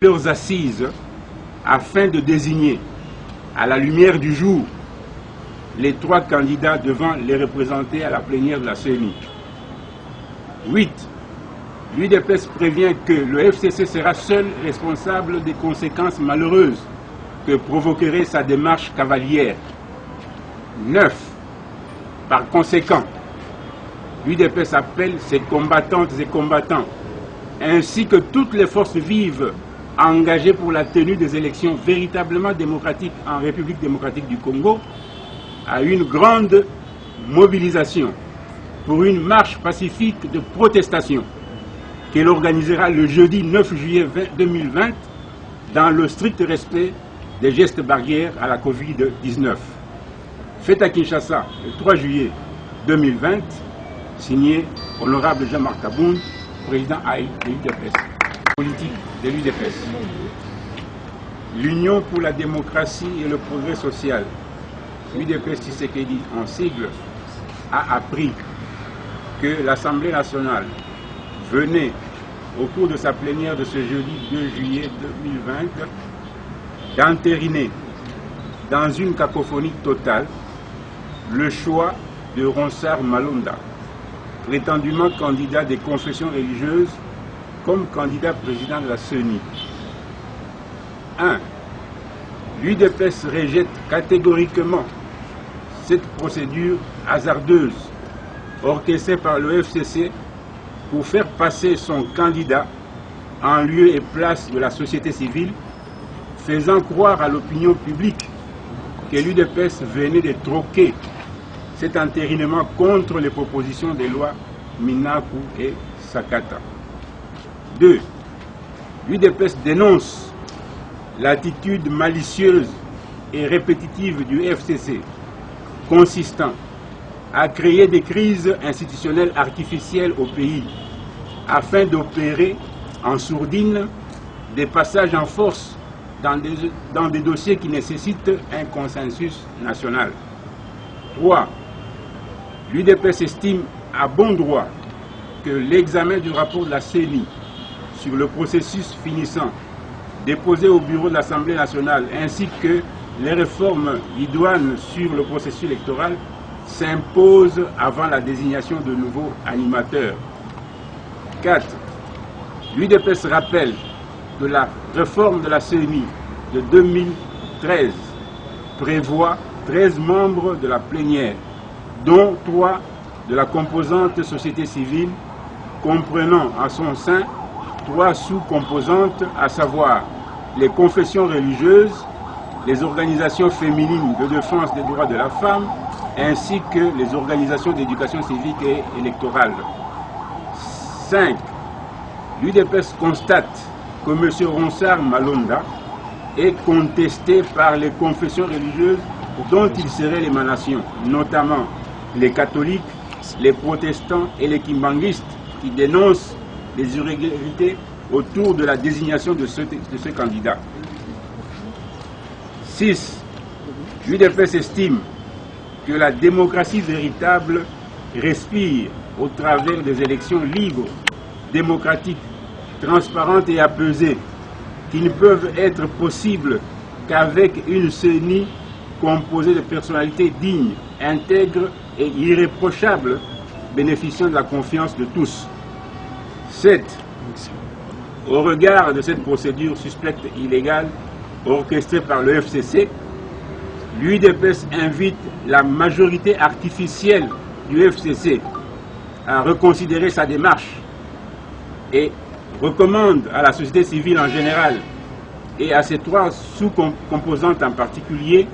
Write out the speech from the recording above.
leurs assises afin de désigner, à la lumière du jour, les 3 candidats devant les représenter à la plénière de la CENI. 8. L'UDPS prévient que le FCC sera seul responsable des conséquences malheureuses que provoquerait sa démarche cavalière. 9. Par conséquent, l'UDPS appelle ses combattantes et combattants, ainsi que toutes les forces vives engagées pour la tenue des élections véritablement démocratiques en République démocratique du Congo, à une grande mobilisation pour une marche pacifique de protestation qu'elle organisera le jeudi 9 juillet 2020 dans le strict respect des gestes barrières à la Covid-19. Fait à Kinshasa le 3 juillet 2020, signé Honorable Jean-Marc Kabound, président AI de l'UDPS. Politique de l'UDPS. L'Union pour la démocratie et le progrès social, l'UDPS Tshisekedi en sigle, a appris que l'Assemblée nationale venait, au cours de sa plénière de ce jeudi 2 juillet 2020, d'entériner dans une cacophonie totale le choix de Ronsard Malonda, prétendument candidat des confessions religieuses, comme candidat président de la CENI. 1. L'UDPS rejette catégoriquement cette procédure hasardeuse orchestrée par le FCC pour faire passer son candidat en lieu et place de la société civile, faisant croire à l'opinion publique que l'UDPS venait de troquer cet entérinement contre les propositions des lois Minaku et Sakata. 2. L'UDPS dénonce l'attitude malicieuse et répétitive du FCC, consistant à créer des crises institutionnelles artificielles au pays, afin d'opérer en sourdine des passages en force dans des dossiers qui nécessitent un consensus national. 3. L'UDPS estime à bon droit que l'examen du rapport de la CENI sur le processus finissant déposé au bureau de l'Assemblée nationale ainsi que les réformes idoines sur le processus électoral s'imposent avant la désignation de nouveaux animateurs. 4. L'UDPS rappelle que la réforme de la CENI de 2013 prévoit 13 membres de la plénière, dont 3 de la composante société civile, comprenant à son sein 3 sous-composantes, à savoir les confessions religieuses, les organisations féminines de défense des droits de la femme, ainsi que les organisations d'éducation civique et électorale. 5. L'UDPS constate que M. Ronsard Malonda est contesté par les confessions religieuses dont il serait l'émanation, notamment les catholiques, les protestants et les kimbanguistes, qui dénoncent les irrégularités autour de la désignation de ce candidat. 6. L'UDPS estime que la démocratie véritable respire au travers des élections libres, démocratiques, transparentes et apaisées, qui ne peuvent être possibles qu'avec une CENI composée de personnalités dignes, intègres et irréprochables, bénéficiant de la confiance de tous. 7. Au regard de cette procédure suspecte illégale orchestrée par le FCC, l'UDPS invite la majorité artificielle du FCC à reconsidérer sa démarche et recommande à la société civile en général et à ses 3 sous-composantes en particulier